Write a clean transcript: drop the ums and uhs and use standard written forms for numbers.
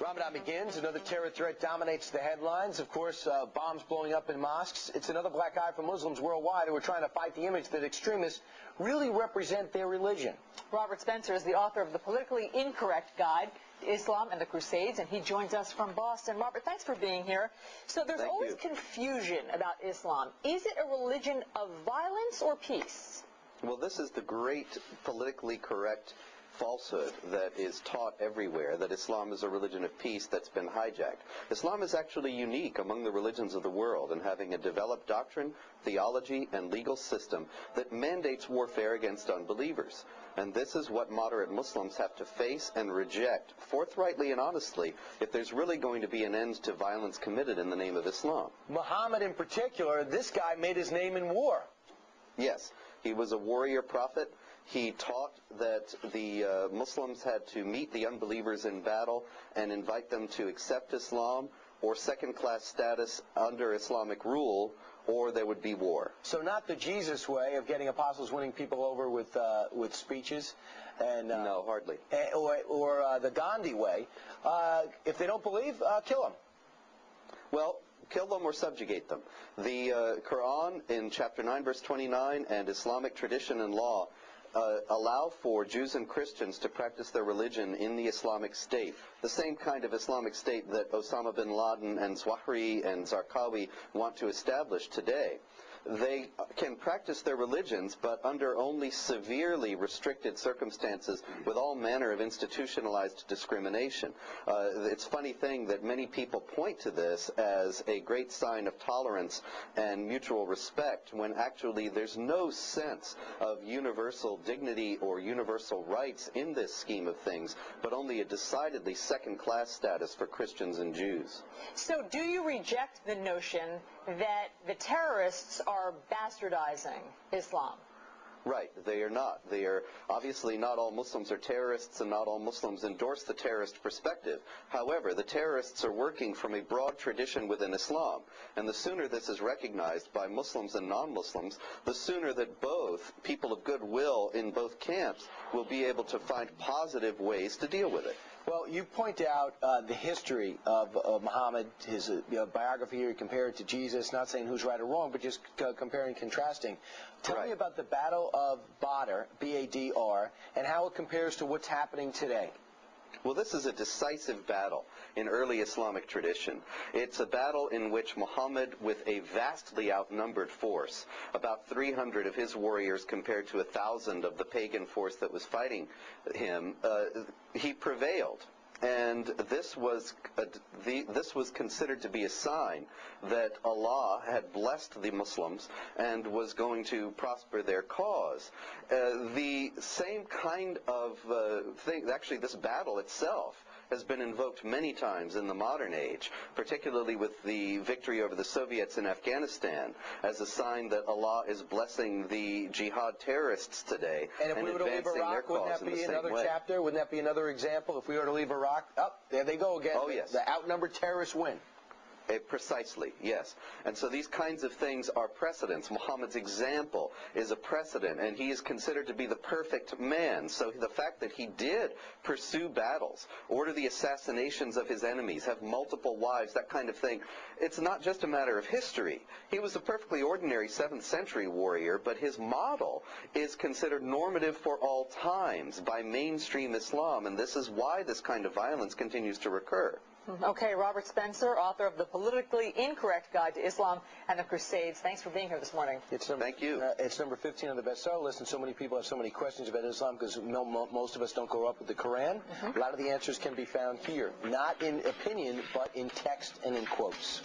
Ramadan begins. Another terror threat dominates the headlines. Of course, bombs blowing up in mosques. It's another black eye for Muslims worldwide who are trying to fight the image that extremists really represent their religion. Robert Spencer is the author of the Politically Incorrect Guide to Islam and the Crusades, and he joins us from Boston. Robert, thanks for being here. So there's always confusion about Islam. Is it a religion of violence or peace? Well, this is the great politically correct falsehood that is taught everywhere, that Islam is a religion of peace that's been hijacked. Islam is actually unique among the religions of the world in having a developed doctrine, theology, and legal system that mandates warfare against unbelievers. And this is what moderate Muslims have to face and reject forthrightly and honestly if there's really going to be an end to violence committed in the name of Islam. Muhammad in particular, this guy made his name in war. Yes, he was a warrior prophet. He taught that the Muslims had to meet the unbelievers in battle and invite them to accept Islam or second-class status under Islamic rule, or there would be war. So not the Jesus way of getting apostles winning people over with speeches, and no, hardly. Or the Gandhi way. If they don't believe, kill them. Well, kill them or subjugate them. The Quran in chapter 9, verse 29, and Islamic tradition and law allow for Jews and Christians to practice their religion in the Islamic State, the same kind of Islamic State that Osama bin Laden and Zawahiri and Zarqawi want to establish today. They can practice their religions, but under only severely restricted circumstances with all manner of institutionalized discrimination. It's a funny thing that many people point to this as a great sign of tolerance and mutual respect, when actually there's no sense of universal dignity or universal rights in this scheme of things, but only a decidedly second-class status for Christians and Jews. So do you reject the notion that the terrorists are bastardizing Islam? Right, they are not. They are obviously not all Muslims are terrorists, and not all Muslims endorse the terrorist perspective. However, the terrorists are working from a broad tradition within Islam, and the sooner this is recognized by Muslims and non-Muslims, the sooner that both people of goodwill in both camps will be able to find positive ways to deal with it. Well, you point out the history of Muhammad, his biography here, compared to Jesus, not saying who's right or wrong, but just comparing and contrasting. Tell me about the Battle of Badr, B-A-D-R, and how it compares to what's happening today. Well, this is a decisive battle in early Islamic tradition. It's a battle in which Muhammad, with a vastly outnumbered force, about 300 of his warriors compared to 1,000 of the pagan force that was fighting him, he prevailed. And this was considered to be a sign that Allah had blessed the Muslims and was going to prosper their cause. The same kind of thing, actually this battle itself, has been invoked many times in the modern age, particularly with the victory over the Soviets in Afghanistan, as a sign that Allah is blessing the jihad terrorists today and if we were to leave Iraq, wouldn't that be another chapter? Wouldn't that be another example? If we were to leave Iraq, there they go again. Oh, yes. The outnumbered terrorists win. Precisely, yes. And so these kinds of things are precedents. Muhammad's example is a precedent, and he is considered to be the perfect man. So the fact that he did pursue battles, order the assassinations of his enemies, have multiple wives, that kind of thing, it's not just a matter of history. He was a perfectly ordinary 7th century warrior, but his model is considered normative for all times by mainstream Islam, and this is why this kind of violence continues to recur. Okay, Robert Spencer, author of the Politically Incorrect Guide to Islam and the Crusades. Thanks for being here this morning. Thank you. It's number 15 on the bestseller list, and so many people have so many questions about Islam because most of us don't grow up with the Quran. A lot of the answers can be found here, not in opinion, but in text and in quotes.